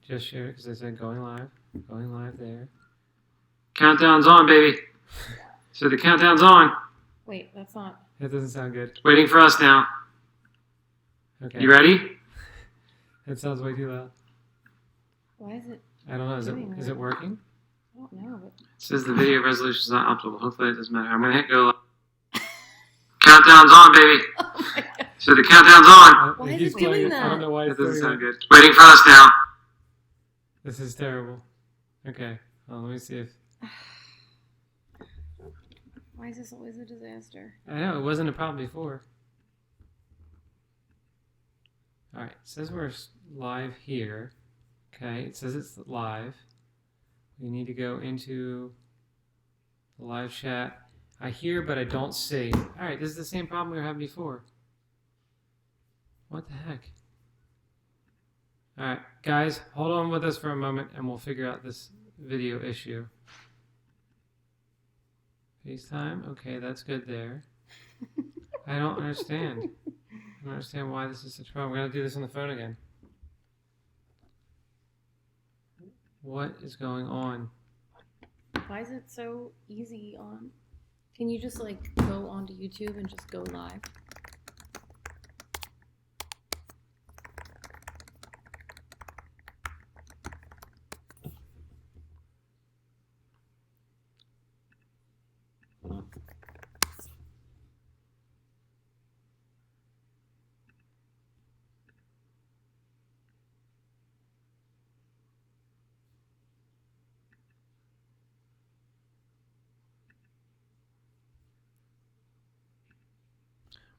Just share it because I said going live. Going live there. Countdown's on, baby. So the countdown's on. Wait, that's not. That doesn't sound good. Waiting for us now. Okay. You ready? That sounds way too loud. Why is it? I don't know. Is it working? I don't know. But... It says the video resolution is not optimal. Hopefully it doesn't matter. I'm going to hit go live. Countdown's on, baby. Oh my God. So the countdown's on. Why is it doing that? I don't know why it doesn't sound good. Waiting for us now. This is terrible. Okay. Well, let me see if... Why is this always a disaster? I know. It wasn't a problem before. Alright. It says we're live here. Okay. It says it's live. We need to go into the live chat. I hear, but I don't see. Alright. This is the same problem we were having before. What the heck? Alright, guys, hold on with us for a moment and we'll figure out this video issue. FaceTime? Okay, that's good there. I don't understand. I don't understand why this is such a problem. We're going to do this on the phone again. What is going on? Why is it so easy on? Can you just like go onto YouTube and just go live?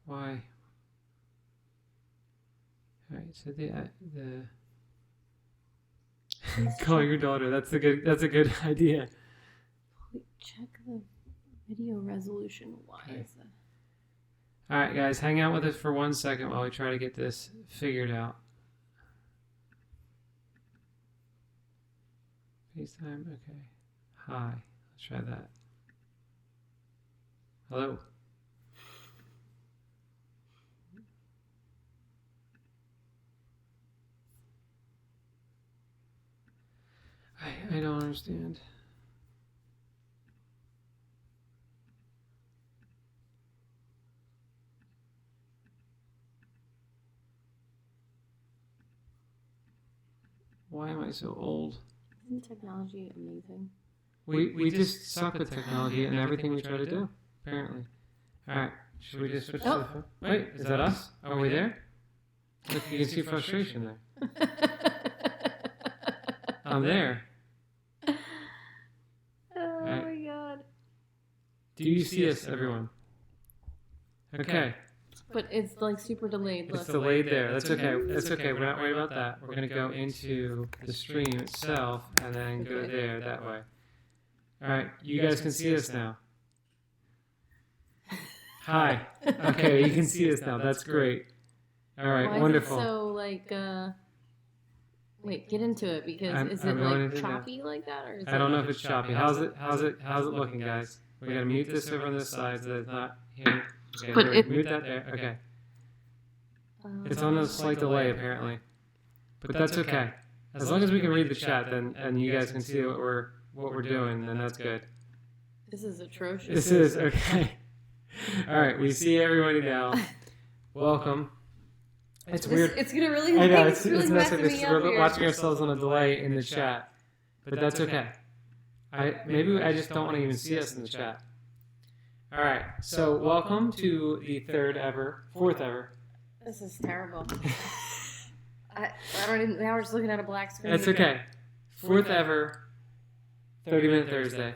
Why? Alright, so the call your daughter. That's a good idea. Check the video resolution. Why is that? Alright guys, hang out with us for 1 second while we try to get this figured out. FaceTime, okay. Hi. Let's try that. Hello. I don't understand. Why am I so old? Isn't technology amazing? We just suck with technology and everything we try to do, apparently. Alright, should we just switch to the phone? Wait, is that us? Are we there? Look, you can see frustration there. I'm there. Oh my God. Do you see us, everyone? Okay. But it's like super delayed. It's delayed there. That's okay. That's okay. We're not worried about that. We're going to go into the stream itself and then go there that way. All right. You guys can see us now. Hi. Okay. You can see us now. That's great. All right. Why Wonderful. Is it so like, wait, get into it because is it like choppy like that or? Is I don't know if it's choppy. How's it looking, guys? We got to mute this over on this side so that it's not here. Okay, but mute that there. Okay. It's on a slight delay apparently, but that's okay. As long as we can read the chat, then and you guys can see what we're doing, then that's good. This is atrocious. This is okay. All right, we see everybody now. Welcome. It's weird. It's gonna really. I know it's really messing me up We're here. watching ourselves on a delay in the chat, but that's okay. Maybe I just don't want to even see us in the chat. All right, so welcome to the fourth ever. This is terrible. I don't even. Now we're just looking at a black screen. That's okay. Fourth ever 30-minute Thursday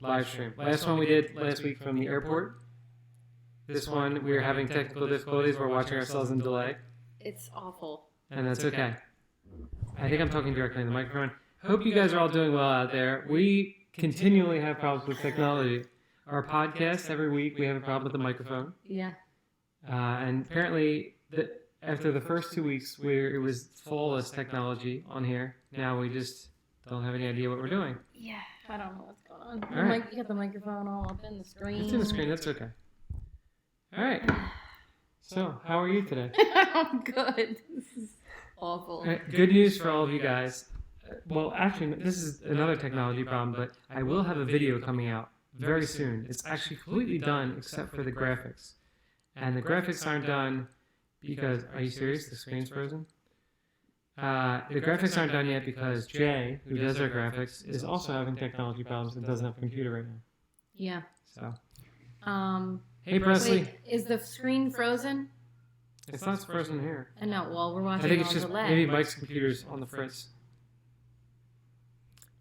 live stream. Last one we did last week from the airport. This one we were having technical difficulties. We're watching ourselves in delay. It's awful. And that's okay. I think I'm talking directly in the microphone. Hope you guys are all doing well out there. We continually have problems with technology. Our podcast, every week, we have a problem with the microphone. Yeah. And apparently, after the first 2 weeks, it was flawless technology on here. Now we just don't have any idea what we're doing. Yeah, I don't know what's going on. All right. You got the microphone all up in the screen. It's in the screen. That's okay. All right. So, how are you today? I'm good. This is awful. All right, good news for all of you guys. well, actually, this is another technology problem, but I will have a video coming out very soon. It's actually completely done except for the graphics. And the graphics aren't done because, are you serious? The screen's frozen? The graphics aren't done yet because Jay, who does our graphics, is also having technology problems and doesn't have a computer right now. Yeah. So. Um. Hey, Presley. Wait, is the screen frozen? It's not frozen here. I know. Well, we're I watching think it's on just delay. maybe Mike's computer's on the fritz.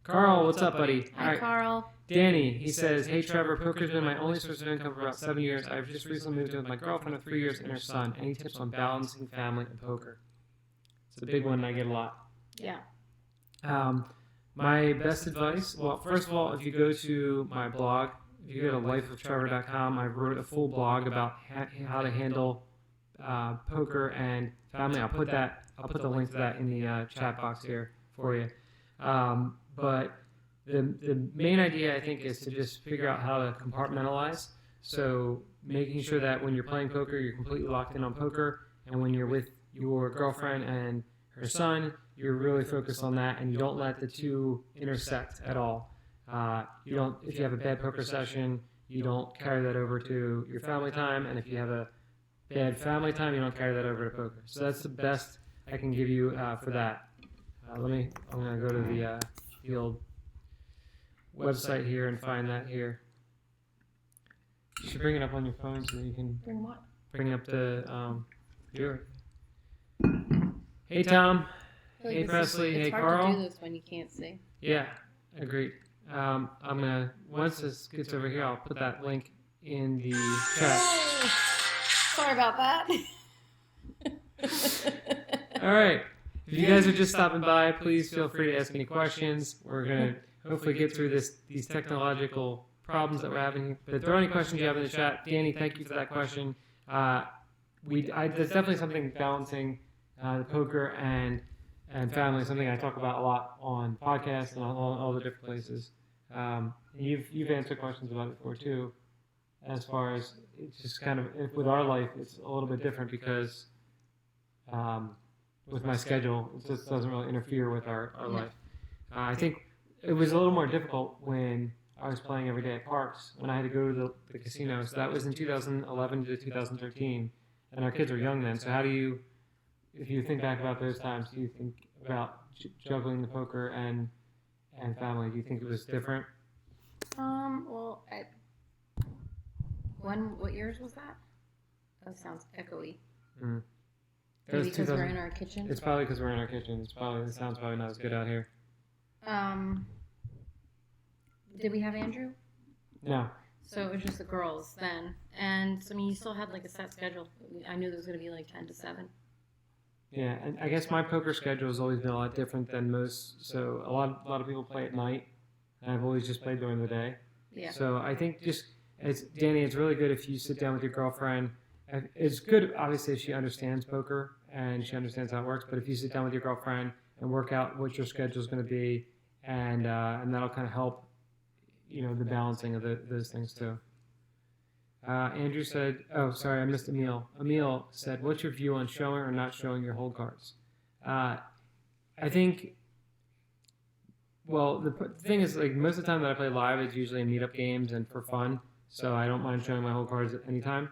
Carl, what's up, buddy? Hi, All Carl. Danny, he says, hey Trevor, poker's been my only source of income for about 7 years. I've just recently moved in with my girlfriend of 3 years and her son. Any tips on balancing family and poker? It's a big one and I get a lot. Yeah. My best advice, well, first of all, if you go to my blog, if you go to lifeoftrevor.com, I wrote a full blog about how to handle poker and family. I'll put the link to that in the chat box here for you. But the main idea, I think, is to just figure out how to compartmentalize. So making sure that when you're playing poker, you're completely locked in on poker, and when you're with your girlfriend and her son, you're really focused on that, and you don't let the two intersect at all. You don't. If you have a bad poker session, you don't carry that over to your family time, and if you have a bad family time, you don't carry that over to poker. So that's the best I can give you for that. I'm gonna go to the old website here and find that here. You should bring it up on your phone so that you can Bring what? bring up the viewer. Hey Tom. Hey Presley. Hey Carl. It's hard to do this when you can't see. Yeah, agreed. I'm gonna, once this gets over here, I'll put that link in the chat. Sorry about that. All right. If you guys are just stopping by, please feel free to ask any questions. We're gonna hopefully get through these technological problems that we're having. But throw any questions you have in the chat. Danny, thank you for that question. There's definitely something balancing the poker and family, something I talk about a lot on podcasts and on all the different places. You've answered questions about it before too, as far as it's just kind of, with our life, it's a little bit different because with my schedule, it just doesn't really interfere with our life. I think it was a little more difficult when I was playing every day at parks, when I had to go to the casino. So that was in 2011 to 2013, and our kids were young then. So how do you, if you think back about those times, do you think about juggling the poker and family? Do you think it was different? Well, what years was that? That sounds echoey. Mm. Maybe because we're in our kitchen? It's probably because we're in our kitchen. It sounds probably not as good out here. Did we have Andrew? No. So it was just the girls then. And, so, I mean, you still had, like, a set schedule. I knew there was going to be, like, 10 to 7. Yeah, and I guess my poker schedule has always been a lot different than most. So a lot of people play at night, and I've always just played during the day. Yeah. So I think Danny, it's really good if you sit down with your girlfriend. It's good, obviously, if she understands poker and she understands how it works. But if you sit down with your girlfriend and work out what your schedule is going to be, and that'll kind of help, the balancing of those things too. Andrew said, oh, sorry, I missed Emil. Emil said, what's your view on showing or not showing your hold cards? I think, well, the thing is, like, most of the time that I play live, it's usually in meetup games and for fun, so I don't mind showing my hold cards at any time.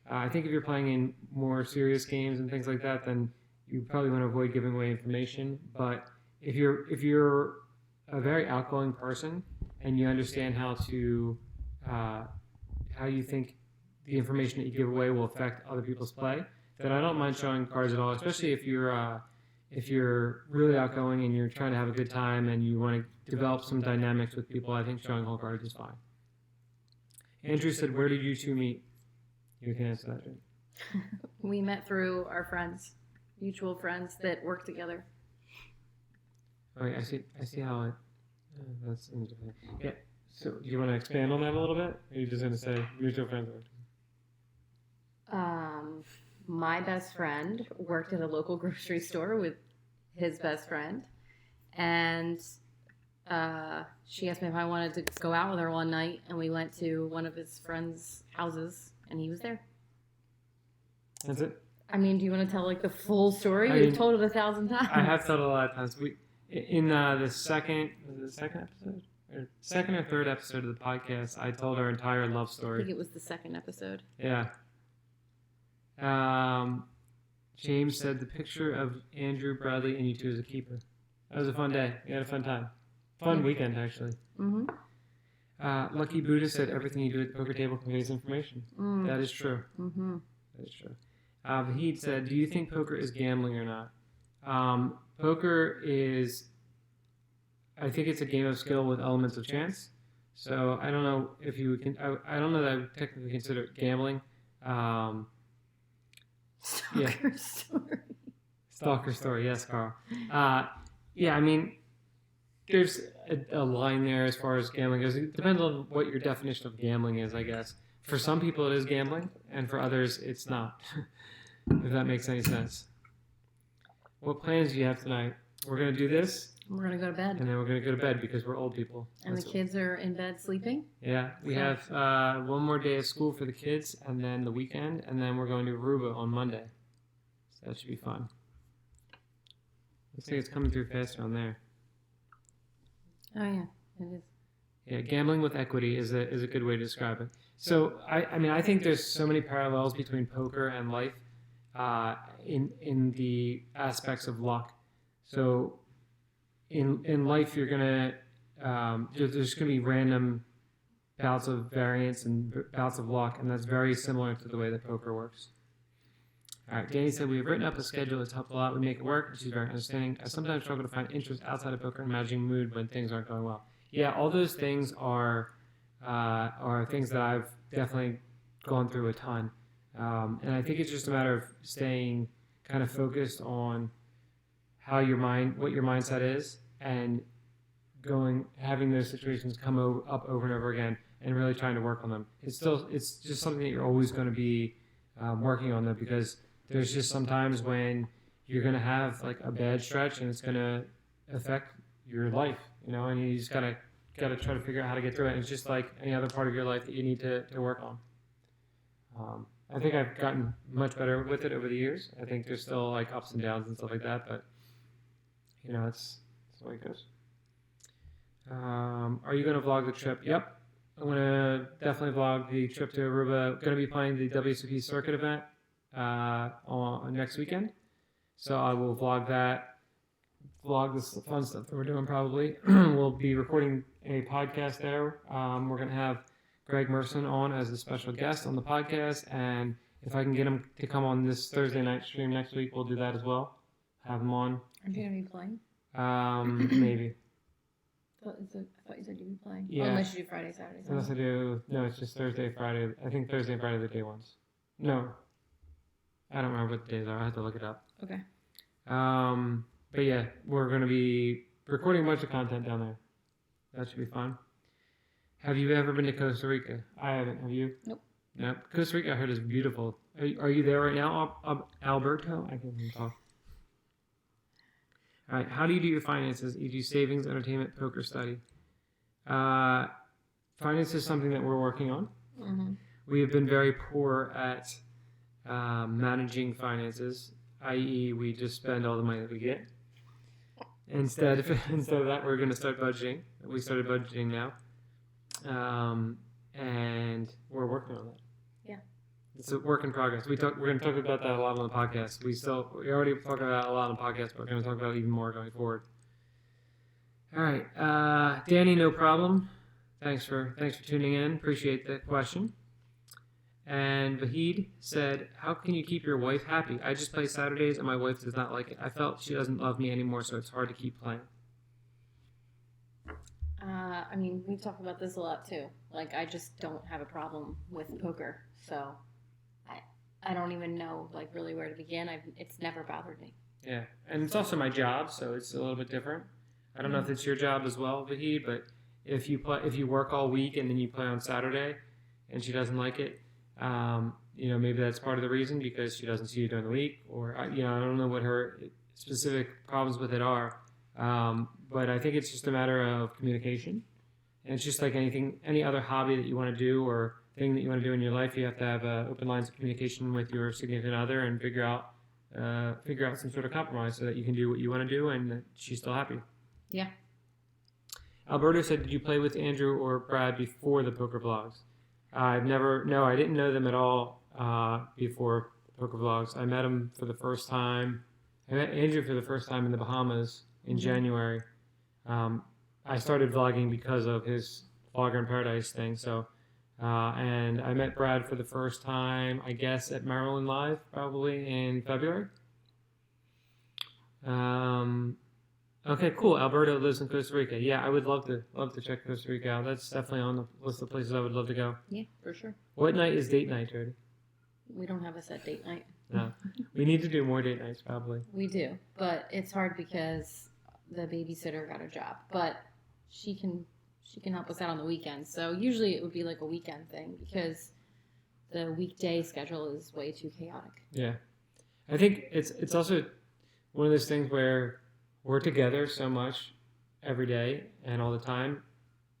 I think if you're playing in more serious games and things like that, then you probably want to avoid giving away information. But if you're a very outgoing person and you understand how you think the information that you give away will affect other people's play, then I don't mind showing cards at all, especially if you're really outgoing and you're trying to have a good time and you want to develop some dynamics with people. I think showing whole cards is fine. Andrew said, where did you two meet? You can answer that, Jane. We met through our friends, mutual friends that work together. Oh, yeah, I see how it, that's interesting. Yeah. So do you want to expand on that a little bit? Or are you just going to say mutual friends work together? My best friend worked at a local grocery store with his best friend, and she asked me if I wanted to go out with her one night, and we went to one of his friends' houses, and he was there. That's it? I mean, do you want to tell, like, the full story? We've told it 1,000 times. I have told it a lot of times. In the second, was it the second episode? Or second or third episode of the podcast, I told our entire love I story. think it was the second episode. Yeah. James said the picture of Andrew, Bradley, and you two as a keeper. That was a fun day. We had a fun time. Fun weekend, actually. Mm-hmm. Lucky Buddha said everything you do at the poker table conveys information. That is true. Mm-hmm. That is true. Vahid said, do you think poker is gambling or not? Poker is, I think it's a game of skill with elements of chance. So I don't know if you can, I don't know that I would technically consider it gambling. Stalker story. Stalker story, yes, Carl. Yeah, I mean, there's a line there as far as gambling goes. It depends on what your definition of gambling is, I guess. For some people, it is gambling, and for others, it's not. If that makes any sense. What plans do you have tonight? We're going to do this. We're going to go to bed. And then we're going to go to bed because we're old people. And the kids are in bed sleeping? Yeah. We have one more day of school for the kids, and then the weekend, and then we're going to Aruba on Monday. So that should be fun. Looks like it's coming through faster on there. Oh, yeah. It is. Yeah, gambling with equity is a good way to describe it. So, I mean, I think there's so many parallels between poker and life in the aspects of luck. So, in life, you're gonna there's gonna be random bouts of variance and bouts of luck, and that's very similar to the way that poker works. All right, Danny said, we have written up a schedule that's helped a lot. We make it work, and she's very understanding. I sometimes struggle to find interest outside of poker and managing mood when things aren't going well. Yeah, all those things are things that I've definitely gone through a ton. And I think it's just a matter of staying kind of focused on how what your mindset is, and having those situations come up over and over again, and really trying to work on them. It's just something that you're always going to be working on, though, because there's just sometimes when you're going to have like a bad stretch, and it's going to affect your life, and you just gotta try to figure out how to get through it. And it's just like any other part of your life that you need to work on. I think I've gotten much better with it over the years. I think there's still like ups and downs and stuff like that, but it's the way it goes. Are you going to vlog the trip? Yep. I'm going to definitely vlog the trip to Aruba. Going to be playing the WSOP circuit event on next weekend. So I will vlog that, vlog this fun stuff that we're doing probably. We'll be recording a podcast there. We're going to have Greg Merson on as a special guest on the podcast, and if I can get him to come on this Thursday night stream next week, we'll do that as well. Have him on. Are you going to be playing? Maybe. I thought you said you'd be playing. Yeah. Oh, unless you do Friday, Saturday, Sunday. Unless I do, no, it's just Thursday, Friday. I think Thursday and Friday are the day ones. No. I don't remember what the days are. I have to look it up. Okay. But yeah, we're going to be recording a bunch of content down there. That should be fun. Have you ever been to Costa Rica? I haven't. Have you? Nope. Nope. Costa Rica, I heard, is beautiful. Are you there right now, Alberto? I can't even talk. All right. How do you do your finances? You do savings, entertainment, poker, study. Finance is something that we're working on. Mm-hmm. We have been very poor at managing finances, i.e., we just spend all the money that we get. Instead of that, we're going to start budgeting. We started budgeting now, and we're working on that. Yeah, it's a work in progress. We're going to talk about that a lot on the podcast. We already talk about it a lot on the podcast, but we're going to talk about it even more going forward. All right, Danny, no problem. Thanks for tuning in. Appreciate the question. And Vahid said, how can you keep your wife happy? I just play Saturdays and my wife does not like it. I felt she doesn't love me anymore, so it's hard to keep playing. I mean, we've talked about this a lot too. Like, I just don't have a problem with poker, so I don't even know, like, really where to begin. It's never bothered me. Yeah, and it's also my job, so it's a little bit different. I don't know if it's your job as well, Vahid, but if you work all week and then you play on Saturday and she doesn't like it, maybe that's part of the reason, because she doesn't see you during the week, or I don't know what her specific problems with it are, but I think it's just a matter of communication, and it's just like any other hobby that you want to do or thing that you want to do in your life. You have to have open lines of communication with your significant other and figure out some sort of compromise so that you can do what you want to do and that she's still happy. Yeah. Alberto said, did you play with Andrew or Brad before the poker vlogs? I didn't know them at all before poker vlogs. I met them for the first time. I met Andrew for the first time in the Bahamas in January. I started vlogging because of his Vlogger in Paradise thing. So, and I met Brad for the first time, I guess, at Maryland Live, probably in February. Okay, cool. Alberto lives in Costa Rica. Yeah, I would love to check Costa Rica out. That's definitely on the list of places I would love to go. Yeah, for sure. What night is date night, Jody? We don't have a set date night. No. We need to do more date nights, probably. We do, but it's hard because the babysitter got a job. But she can help us out on the weekends. So usually it would be like a weekend thing because the weekday schedule is way too chaotic. Yeah. I think it's also one of those things where we're together so much every day and all the time,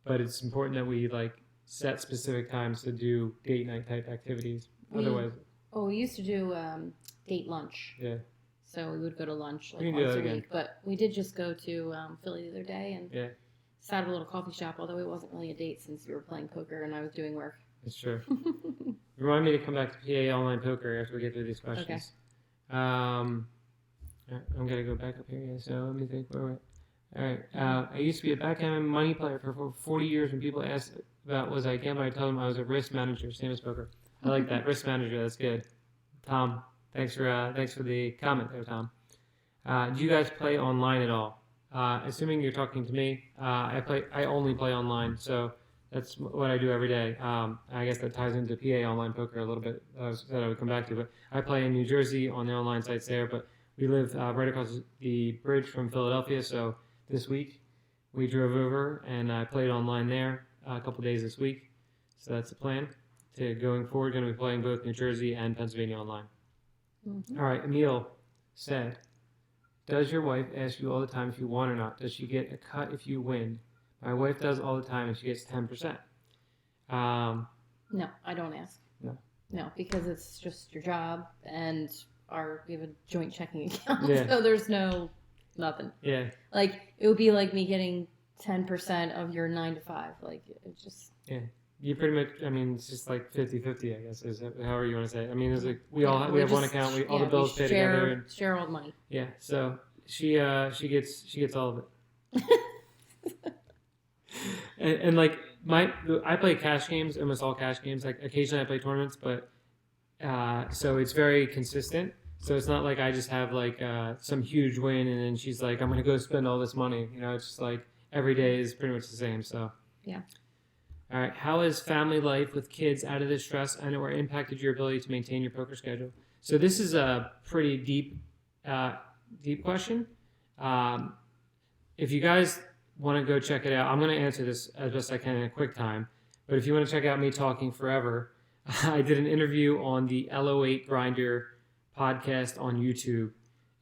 but it's important that we like set specific times to do date night type activities. Otherwise, we used to do date lunch. Yeah. So we would go to lunch We like can do once that a again. week. But we did just go to Philly the other day and sat at a little coffee shop, although it wasn't really a date since we were playing poker and I was doing work. It's true. Remind me to come back to PA Online Poker after we get through these questions. Okay. I'm going to go back up here. Yeah, so let me think. Where we're at. All right. I used to be a backgammon money player for 40 years. When people asked about was I a gambler, I told them I was a risk manager, same as poker. I like that. Risk manager. That's good. Tom, thanks for the comment there, Tom. Do you guys play online at all? Assuming you're talking to me, I only play online, so that's what I do every day. I guess that ties into PA Online Poker a little bit. That I would come back to, but I play in New Jersey on the online sites there. But we live right across the bridge from Philadelphia, so this week we drove over and I played online there a couple days this week. So that's the plan. Going forward, going to be playing both New Jersey and Pennsylvania online. Mm-hmm. All right, Emil said, does your wife ask you all the time if you won or not? Does she get a cut if you win? My wife does all the time, and she gets 10%. No, I don't ask. No, because it's just your job, and we have a joint checking account, so there's nothing. Yeah. Like, it would be like me getting 10% of your 9 to 5. Like, it just... Yeah. You pretty much, it's just like 50-50, I guess, is it, however you want to say it. It's like we have one account, all the bills pay together. And, share all the money. Yeah, so she gets all of it. and like I play cash games, almost all cash games. Like occasionally I play tournaments, but so it's very consistent. So it's not like I just have like some huge win and then she's like, I'm gonna go spend all this money. It's just like every day is pretty much the same. So yeah. All right. How has family life with kids added to stress and or impacted your ability to maintain your poker schedule? So this is a pretty deep question. If you guys want to go check it out, I'm going to answer this as best I can in a quick time. But if you want to check out me talking forever, I did an interview on the LO8 Grinder podcast on YouTube.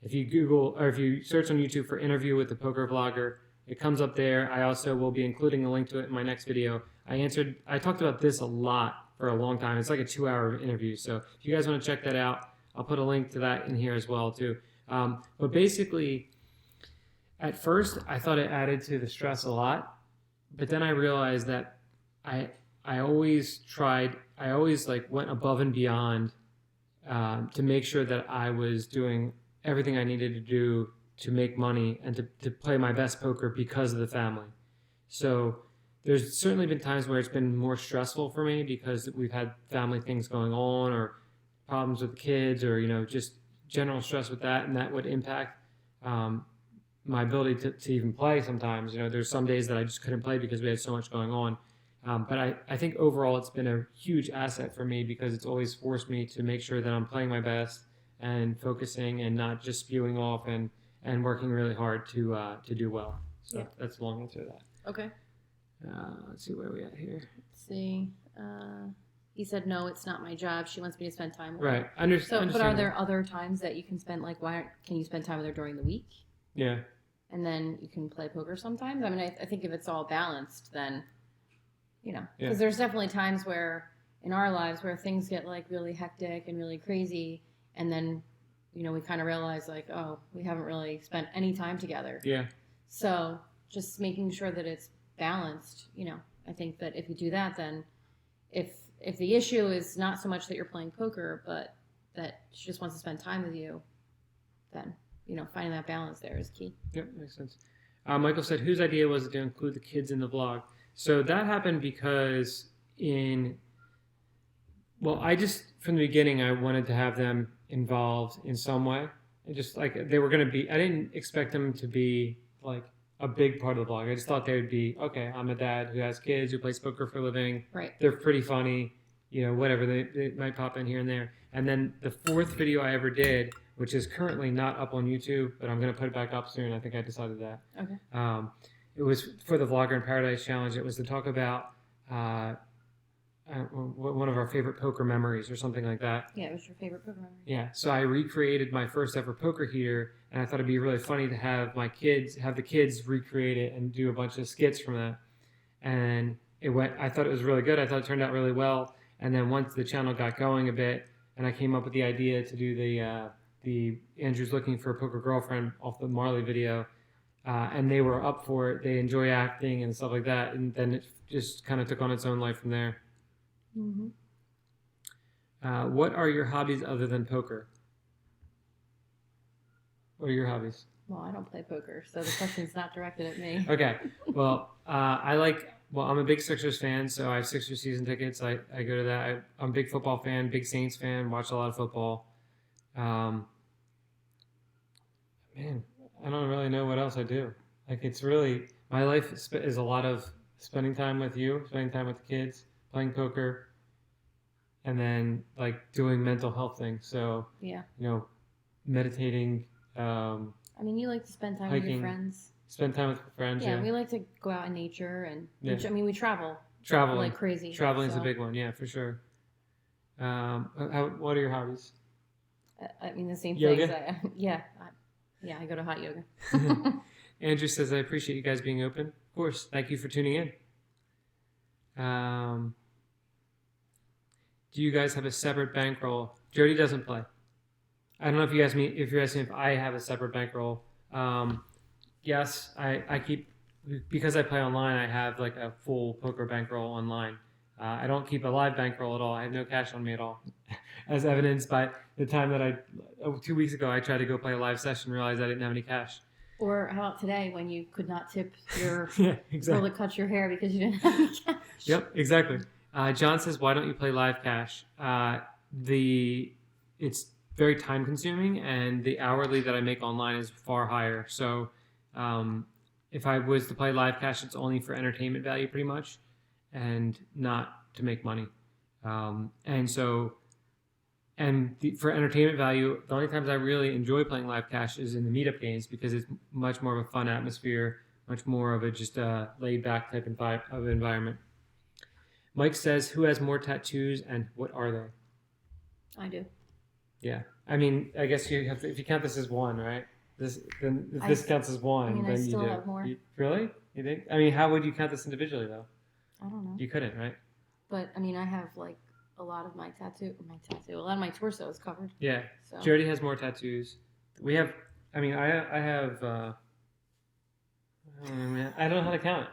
If you Google or if you search on YouTube for interview with the poker vlogger, it comes up there. I also will be including a link to it in my next video. I talked about this a lot for a long time. It's like a 2-hour interview. So if you guys want to check that out, I'll put a link to that in here as well too. But basically, at first I thought it added to the stress a lot, but then I realized that I always like went above and beyond to make sure that I was doing everything I needed to do to make money and to play my best poker because of the family. So there's certainly been times where it's been more stressful for me because we've had family things going on or problems with the kids or, just general stress with that. And that would impact my ability to even play sometimes. There's some days that I just couldn't play because we had so much going on. But I think overall it's been a huge asset for me because it's always forced me to make sure that I'm playing my best and focusing and not just spewing off and working really hard to do well. So yeah. That's a long answer to that. Okay. Let's see where we at here. Let's see. He said, no, it's not my job. She wants me to spend time with right. her. Understand. But are there other times that you can spend, like, can you spend time with her during the week? Yeah. And then you can play poker sometimes? I think if it's all balanced, then, because there's definitely times where, in our lives, where things get, like, really hectic and really crazy, and then, we kind of realize, like, oh, we haven't really spent any time together. Yeah. So just making sure that it's balanced. I think that if you do that, then if the issue is not so much that you're playing poker, but that she just wants to spend time with you, then finding that balance there is key. Yep, makes sense. Michael said, whose idea was it to include the kids in the vlog? So that happened because I just, from the beginning, I wanted to have them involved in some way. And just like they were going to be, I didn't expect them to be like a big part of the vlog. I just thought they would be, okay, I'm a dad who has kids, who plays poker for a living. Right. They're pretty funny, whatever. They might pop in here and there. And then the fourth video I ever did, which is currently not up on YouTube, but I'm going to put it back up soon. I think I decided that. Okay. It was for the Vlogger in Paradise Challenge. It was to talk about one of our favorite poker memories or something like that. Yeah, it was your favorite poker memory. Yeah, so I recreated my first ever poker heater, and I thought it'd be really funny to have the kids recreate it and do a bunch of skits from that. And I thought it was really good. I thought it turned out really well. And then once the channel got going a bit, and I came up with the idea to do the Andrew's Looking for a Poker Girlfriend off the Marley video, and they were up for it. They enjoy acting and stuff like that, and then it just kind of took on its own life from there. Mm-hmm. What are your hobbies other than poker? What are your hobbies? Well, I don't play poker, so the question's not directed at me. Okay. Well, I'm a big Sixers fan, so I have Sixers season tickets. I go to that. I'm a big football fan, big Saints fan, watch a lot of football. Man, I don't really know what else I do. Like, it's really, my life is a lot of spending time with you, spending time with the kids, playing poker, and then like doing mental health things. So, yeah, meditating. You like to spend time hiking, with your friends. Spend time with friends. Yeah, we like to go out in nature and we travel. Traveling like crazy. Traveling is a big one. Yeah, for sure. What are your hobbies? The same yoga? Things. I go to hot yoga. Andrew says, I appreciate you guys being open. Of course. Thank you for tuning in. Do you guys have a separate bankroll? Jody doesn't play. I don't know if you asked me if you're asking if I have a separate bankroll. Yes, I keep, because I play online, I have like a full poker bankroll online. I don't keep a live bankroll at all. I have no cash on me at all, as evidenced by the time that 2 weeks ago, I tried to go play a live session, realized I didn't have any cash. Or how about today when you could not tip your yeah, exactly. girl that cut your hair because you didn't have any cash? Yep, exactly. John says, why don't you play live cash? It's very time consuming, and the hourly that I make online is far higher. So if I was to play live cash, it's only for entertainment value pretty much, and not to make money. For entertainment value, the only times I really enjoy playing live cash is in the meetup games, because it's much more of a fun atmosphere, much more of a laid back type of environment. Mike says, who has more tattoos and what are they? I do. Yeah. I guess you have to, if you count this as one, right? If this counts as one, then I still you do. have more. Really? You think? How would you count this individually, though? I don't know. You couldn't, right? But, I have, like, a lot of a lot of my torso is covered. Yeah. So. Jody has more tattoos. We have, I have, I don't know how to count it.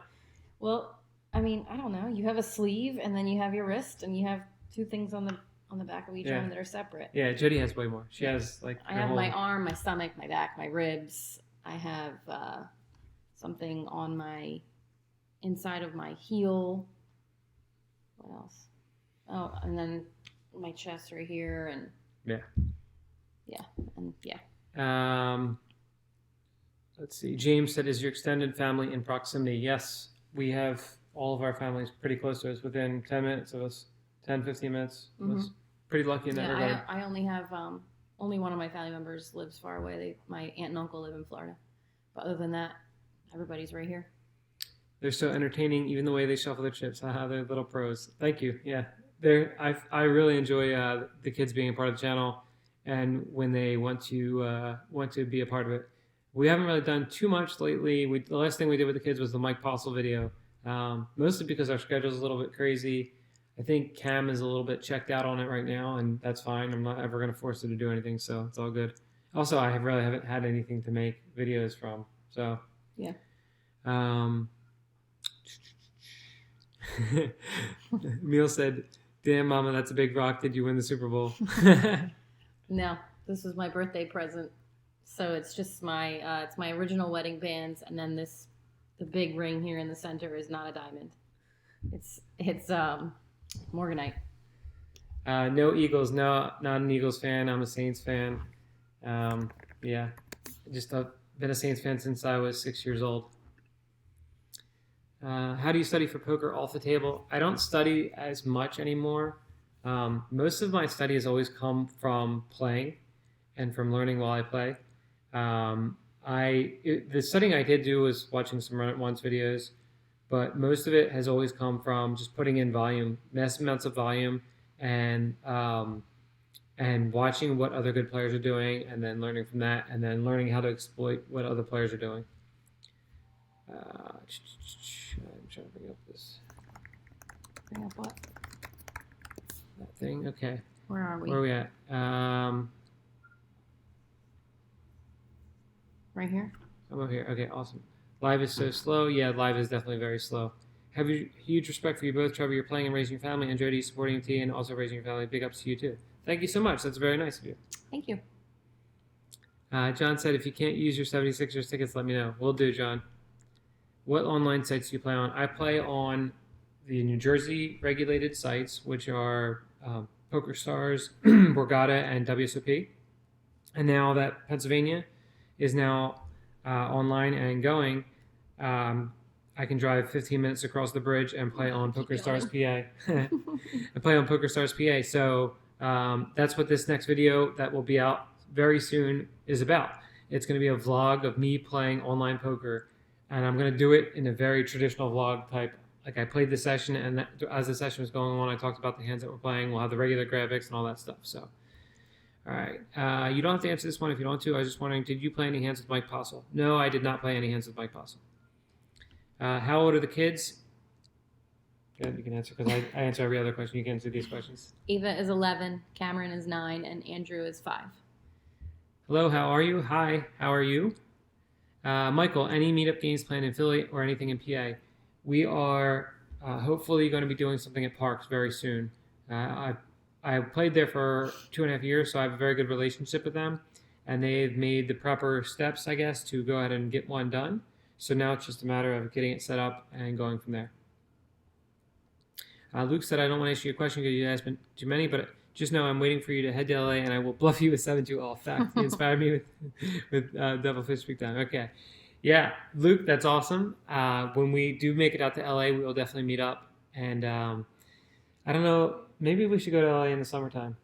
Well, I don't know. You have a sleeve, and then you have your wrist, and you have two things on the back of each arm that are separate. Yeah, Jody has way more. She has I have my arm, my stomach, my back, my ribs. I have something on my inside of my heel. What else? Oh, and then my chest right here, and Let's see. James said, "Is your extended family in proximity?" Yes, we have all of our families pretty close to us, within 10 minutes of us. 10, 15 minutes. I was pretty lucky in that regard. I only have only one of my family members lives far away. My aunt and uncle live in Florida, but other than that, everybody's right here. They're so entertaining, even the way they shuffle their chips. Haha, they're little pros. Thank you. Yeah, I really enjoy the kids being a part of the channel, and when they want to be a part of it. We haven't really done too much lately. The last thing we did with the kids was the Mike Postle video, mostly because our schedule is a little bit crazy. I think Cam is a little bit checked out on it right now, and that's fine. I'm not ever going to force her to do anything, so it's all good. Also, I haven't had anything to make videos from, so. Yeah. Emil said, "Damn, Mama, that's a big rock. Did you win the Super Bowl?" No, this was my birthday present. So it's just it's my original wedding bands, and then the big ring here in the center is not a diamond. It's morganite. No Eagles. No, not an Eagles fan. I'm a Saints fan. Yeah, just been a Saints fan since I was 6 years old. How do you study for poker off the table? I don't study as much anymore. Most of my study has always come from playing and from learning while I play. The studying I did do was watching some Run It Once videos, but most of it has always come from just putting in volume, massive amounts of volume, and watching what other good players are doing, and then learning from that, and then learning how to exploit what other players are doing. I'm trying to bring up this. Bring up what? That thing. Okay. Where are we? Where are we at? Right here. I'm over here. Okay, awesome. Live is so slow. Yeah, live is definitely very slow. Have you huge respect for you both, Trevor. You're playing and raising your family, and Jody supporting T and also raising your family. Big ups to you too. Thank you so much. That's very nice of you. Thank you. John said, if you can't use your 76ers tickets, let me know. Will do, John. What online sites do you play on? I play on the New Jersey regulated sites, which are PokerStars, Borgata, and WSOP. And now that Pennsylvania is now online and going, I can drive 15 minutes across the bridge and play on PokerStars PA. I play on PokerStars PA. So that's what this next video that will be out very soon is about. It's going to be a vlog of me playing online poker, and I'm going to do it in a very traditional vlog type. Like I played the session, and as the session was going on, I talked about the hands that we're playing. We'll have the regular graphics and all that stuff. So, all right. You don't have to answer this one if you don't want to. I was just wondering, did you play any hands with Mike Postle? No, I did not play any hands with Mike Postle. How old are the kids? Yeah, you can answer because I answer every other question. You can answer these questions. Ava is 11, Cameron is 9, and Andrew is 5. Hello, how are you? Hi, how are you? Michael, any meetup games planned in Philly or anything in PA? We are hopefully going to be doing something at Parks very soon. I played there for 2.5 years, so I have a very good relationship with them, and they've made the proper steps, I guess, to go ahead and get one done. So now it's just a matter of getting it set up and going from there. Luke said, I don't want to issue a question because you asked too many, but just know I'm waiting for you to head to LA and I will bluff you with 7-2 all fact. You inspired me with Devilfish Big Time. Okay. Yeah, Luke, that's awesome. When we do make it out to LA, we will definitely meet up. And I don't know, maybe we should go to LA in the summertime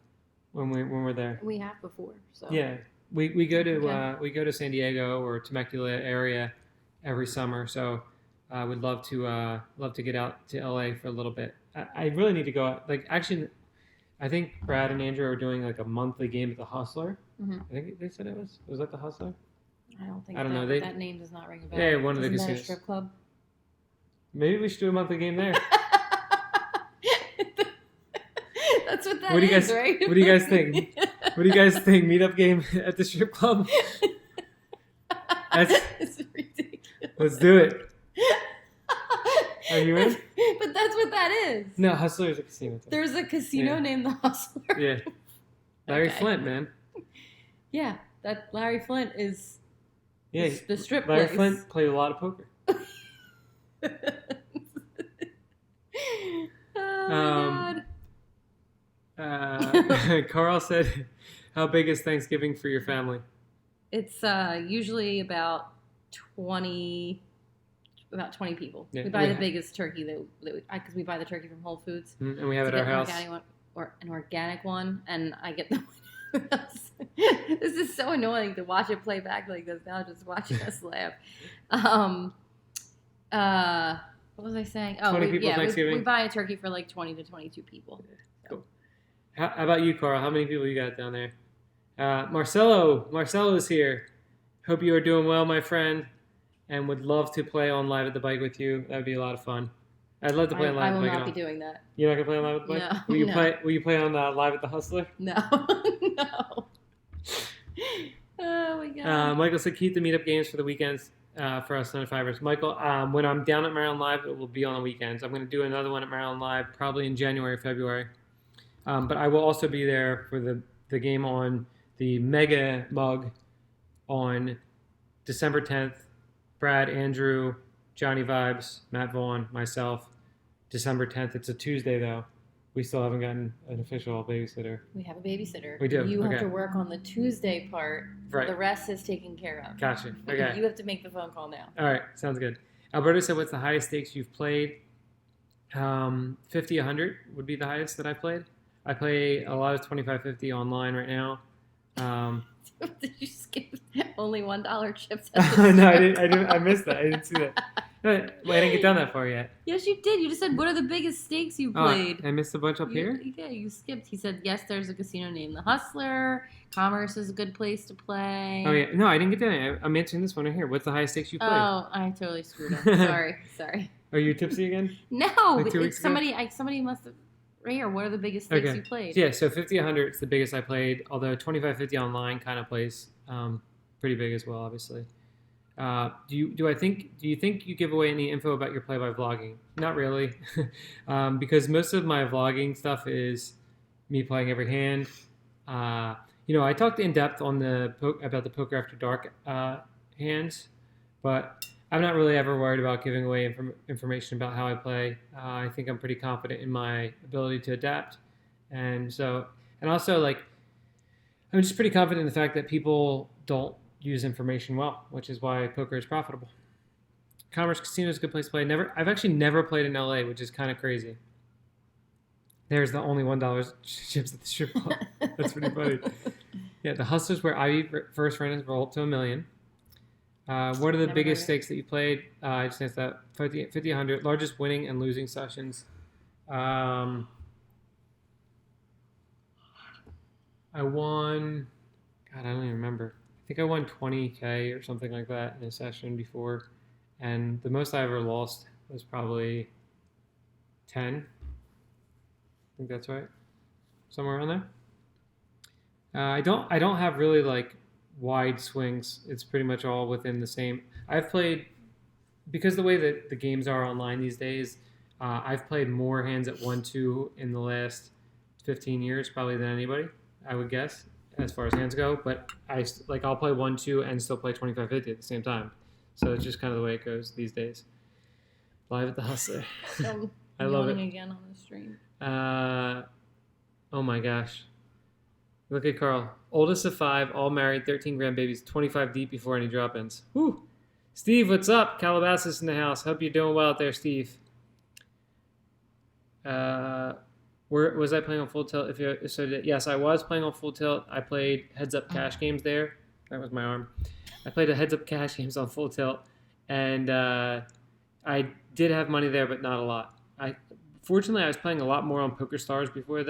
when we're there. We have before, so yeah, we go to San Diego or Temecula area every summer. So I would love to get out to LA for a little bit. I really need to go out. Like actually, I think Brad and Andrew are doing like a monthly game at the Hustler. Mm-hmm. I think they said it was that the Hustler? I don't think. I don't know. That name does not ring a bell. Yeah, one of the Isn't that casinos. a strip club? Maybe we should do a monthly game there. That's what that What do you is, guys? right? What do you guys think? What do you guys think? Meetup game at the strip club? It's ridiculous. Let's do it. Are you in? But that's what that is. No, Hustler is a casino. Too. There's a casino named the Hustler. Yeah. Larry Okay. Flint, man. Yeah, that Larry Flint is Yeah. the strip Larry place. Flint played a lot of poker. Oh my God. Carl said, how big is Thanksgiving for your family? It's usually about 20 people. Yeah, we buy we the ha- biggest turkey because we buy the turkey from Whole Foods. And we have to it at our get house. an organic one, and I get the This is so annoying to watch it play back like this now, just watching us laugh. What was I saying? Oh, 20 people Thanksgiving? we buy a turkey for like 20 to 22 people. Cool. How about you, Carl? How many people you got down there? Marcelo is here. Hope you are doing well, my friend, and would love to play on Live at the Bike with you. That would be a lot of fun. I'd love to play on Live I at will the Bike. not be doing that. You're not gonna play on Live at the Bike? No. Will you No. play? Will you play on Live at the Hustler? No, no. Oh my God. Michael said keep the meetup games for the weekends. for us 9-to-5ers. Michael, when I'm down at Maryland Live, it will be on the weekends. I'm going to do another one at Maryland Live probably in January, February. But I will also be there for the game on the Mega Mug on December 10th. Brad, Andrew, Johnny Vibes, Matt Vaughn, myself. December 10th. It's a Tuesday, though. We still haven't gotten an official babysitter. We have a babysitter. We do. You Okay. have to work on the Tuesday part. Right. The rest is taken care of. Gotcha. Okay. You have to make the phone call now. All right. Sounds good. Alberto said, what's the highest stakes you've played? 50, 100 would be the highest that I've played. I play a lot of 25-50 online right now. Did you skip only $1 chips? No, I didn't. I missed that. I didn't see that. No, I didn't get down that far yet. Yes, you did. You just said, what are the biggest stakes you played? I missed a bunch up here? Yeah, you skipped. He said, yes, there's a casino named The Hustler. Commerce is a good place to play. Oh, yeah. No, I didn't get that. I'm answering this one right here. What's the highest stakes you played? Oh, I totally screwed up. Sorry. Are you tipsy again? No, Like 2 weeks ago? somebody must have... Right here, what are the biggest stakes you played? Yeah, so 50, 100 is the biggest I played, although 25-50 online kind of plays pretty big as well, obviously. Do you think you give away any info about your play by vlogging? Not really, because most of my vlogging stuff is me playing every hand. I talked in depth on about the Poker After Dark hands, but I'm not really ever worried about giving away information about how I play. I think I'm pretty confident in my ability to adapt, and also like I'm just pretty confident in the fact that people don't use information well, which is why poker is profitable. Commerce Casino is a good place to play. I've actually never played in LA, which is kind of crazy. There's the only $1 chips at the strip club. That's pretty funny. Yeah, the Hustlers where I first ran his roll up to $1 million. What are the biggest stakes that you played? I just answered that 50, 100. Largest winning and losing sessions. I won. God, I don't even remember. I think I won 20K or something like that in a session before, and the most I ever lost was probably 10. I think that's right, somewhere around there. I don't have really like wide swings. It's pretty much all within the same. I've played, because the way that the games are online these days, I've played more hands at 1-2 in the last 15 years probably than anybody, I would guess, as far as hands go. But I'll play 1-2 and still play 25-50 at the same time. So it's just kind of the way it goes these days. Live at the Hustler. I love it. Again on the stream. Oh my gosh. Look at Carl. Oldest of 5, all married, 13 grand babies, 25 deep before any drop-ins. Woo! Steve, what's up? Calabasas in the house. Hope you're doing well out there, Steve. Where was I playing on Full Tilt? Yes, I was playing on Full Tilt. I played heads-up cash games there. That was my arm. I played a heads-up cash games on Full Tilt, and I did have money there, but not a lot. Fortunately, I was playing a lot more on Poker Stars before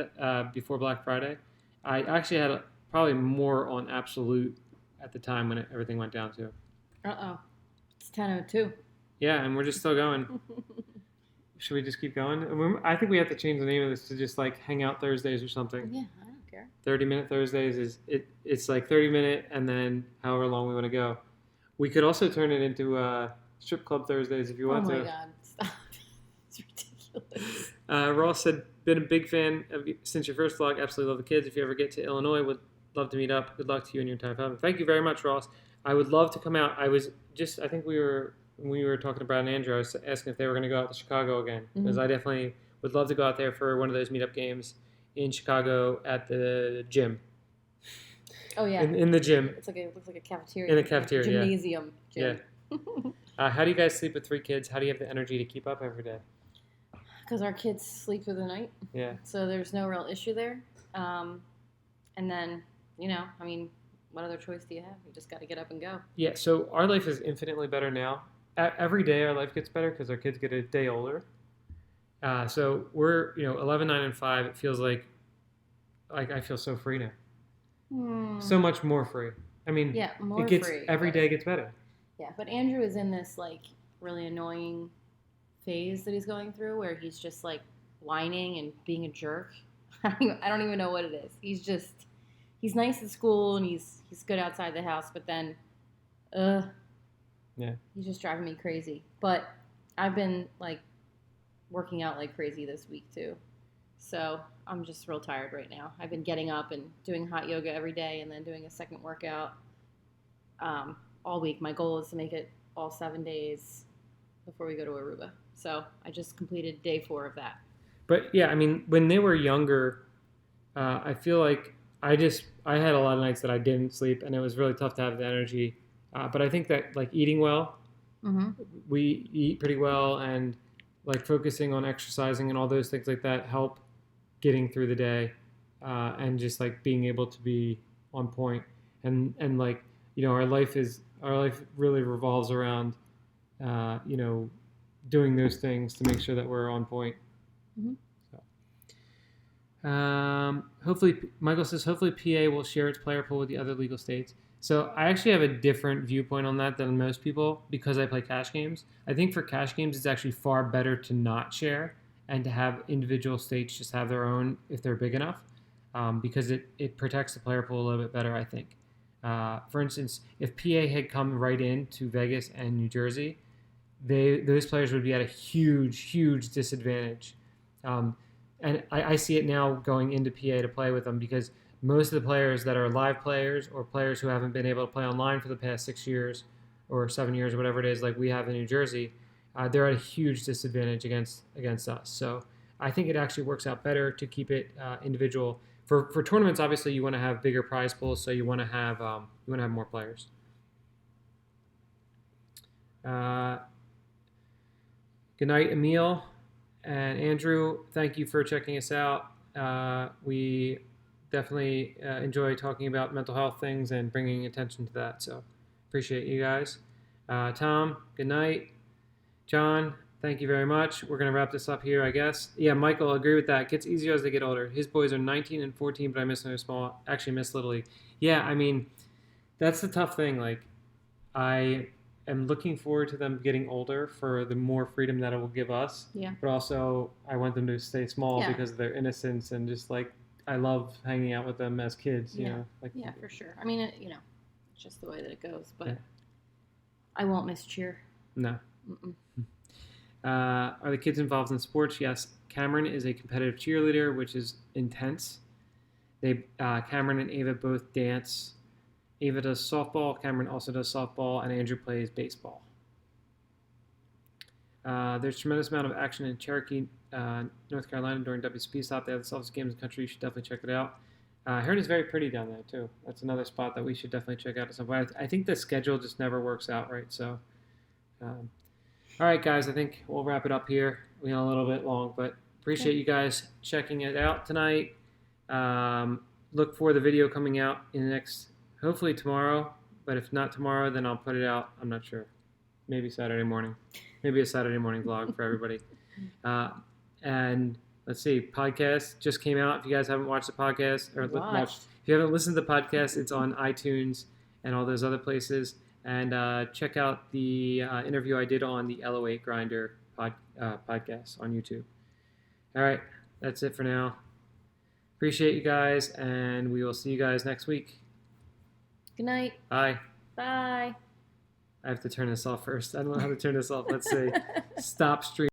Black Friday. I actually had probably more on Absolute at the time when everything went down too. It's 10:02. Yeah, and we're just still going. Should we just keep going? I think we have to change the name of this to just like Hangout Thursdays or something. Yeah, I don't care. 30-minute Thursdays it's like 30-minute and then however long we want to go. We could also turn it into Strip Club Thursdays if you want to. Oh my God, stop. It's ridiculous. Ross said, been a big fan of you since your first vlog. Absolutely love the kids. If you ever get to Illinois, would love to meet up. Good luck to you and your entire family. Thank you very much, Ross. I would love to come out. I think when we were talking to Brad and Andrew, I was asking if they were going to go out to Chicago again. Because I definitely would love to go out there for one of those meetup games in Chicago at the gym. Oh, yeah. In the gym. It looks like a cafeteria. In a cafeteria, Gymnasium. Yeah. How do you guys sleep with 3 kids? How do you have the energy to keep up every day? Because our kids sleep through the night. Yeah. So there's no real issue there. And then, what other choice do you have? You just got to get up and go. Yeah, so our life is infinitely better now. Every day our life gets better because our kids get a day older. So we're, 11, 9, and 5. It feels like I feel so free now. So much more free. More free. Every day gets better. Yeah, but Andrew is in this, really annoying phase that he's going through where he's just, whining and being a jerk. I don't even know what it is. He's nice at school and he's good outside the house, but then, Yeah. He's just driving me crazy. But I've been like working out like crazy this week too. So I'm just real tired right now. I've been getting up and doing hot yoga every day and then doing a second workout all week. My goal is to make it all 7 days before we go to Aruba. So I just completed day 4 of that. But yeah, I mean, when they were younger, I feel like I had a lot of nights that I didn't sleep, and it was really tough to have the energy. But I think that like eating well, we eat pretty well, and like focusing on exercising and all those things like that help getting through the day, and just like being able to be on point. And like our life really revolves around doing those things to make sure that we're on point. Mm-hmm. Hopefully, Michael says, hopefully PA will share its player pool with the other legal states. So I actually have a different viewpoint on that than most people because I play cash games. I think for cash games, it's actually far better to not share and to have individual states just have their own if they're big enough, because it protects the player pool a little bit better, I think. For instance, if PA had come right in to Vegas and New Jersey, those players would be at a huge disadvantage. And I see it now going into PA to play with them because most of the players that are live players or players who haven't been able to play online for the past 6 years or 7 years or whatever it is, like we have in New Jersey, they're at a huge disadvantage against us. So I think it actually works out better to keep it individual. For tournaments, obviously, you want to have bigger prize pools, so you want to have more players. Good night, Emil and Andrew. Thank you for checking us out. We definitely enjoy talking about mental health things and bringing attention to that. So appreciate you guys. Tom, good night. John, thank you very much. We're going to wrap this up here, I guess. Yeah, Michael, I agree with that. It gets easier as they get older. His boys are 19 and 14, but I miss them small. Actually, miss Little League. Yeah, I mean, that's the tough thing. Like, I am looking forward to them getting older for the more freedom that it will give us. Yeah. But also, I want them to stay small Yeah. because of their innocence and just like I love hanging out with them as kids. You know, like yeah, for sure. I mean, it's just the way that it goes. But I won't miss cheer. No. Are the kids involved in sports? Yes. Cameron is a competitive cheerleader, which is intense. Cameron and Ava both dance. Ava does softball. Cameron also does softball, and Andrew plays baseball. There's a tremendous amount of action in Cherokee, North Carolina during WSP stop. They have the softest games in the country. You should definitely check it out. I heard it's very pretty down there, too. That's another spot that we should definitely check out at some point. I think the schedule just never works out right. So, all right, guys, I think we'll wrap it up here. We went a little bit long, but appreciate you guys checking it out tonight. Look for the video coming out in the next, hopefully tomorrow. But if not tomorrow, then I'll put it out. I'm not sure. Maybe Saturday morning. Maybe a Saturday morning vlog for everybody. And let's see, podcast just came out. If you guys haven't watched the podcast, or if you haven't listened to the podcast, it's on iTunes and all those other places. And check out the interview I did on the L08 Grinder podcast on YouTube. All right, that's it for now. Appreciate you guys, and we will see you guys next week. Good night. Bye. Bye. I have to turn this off first. I don't know how to turn this off. Let's see. Stop stream.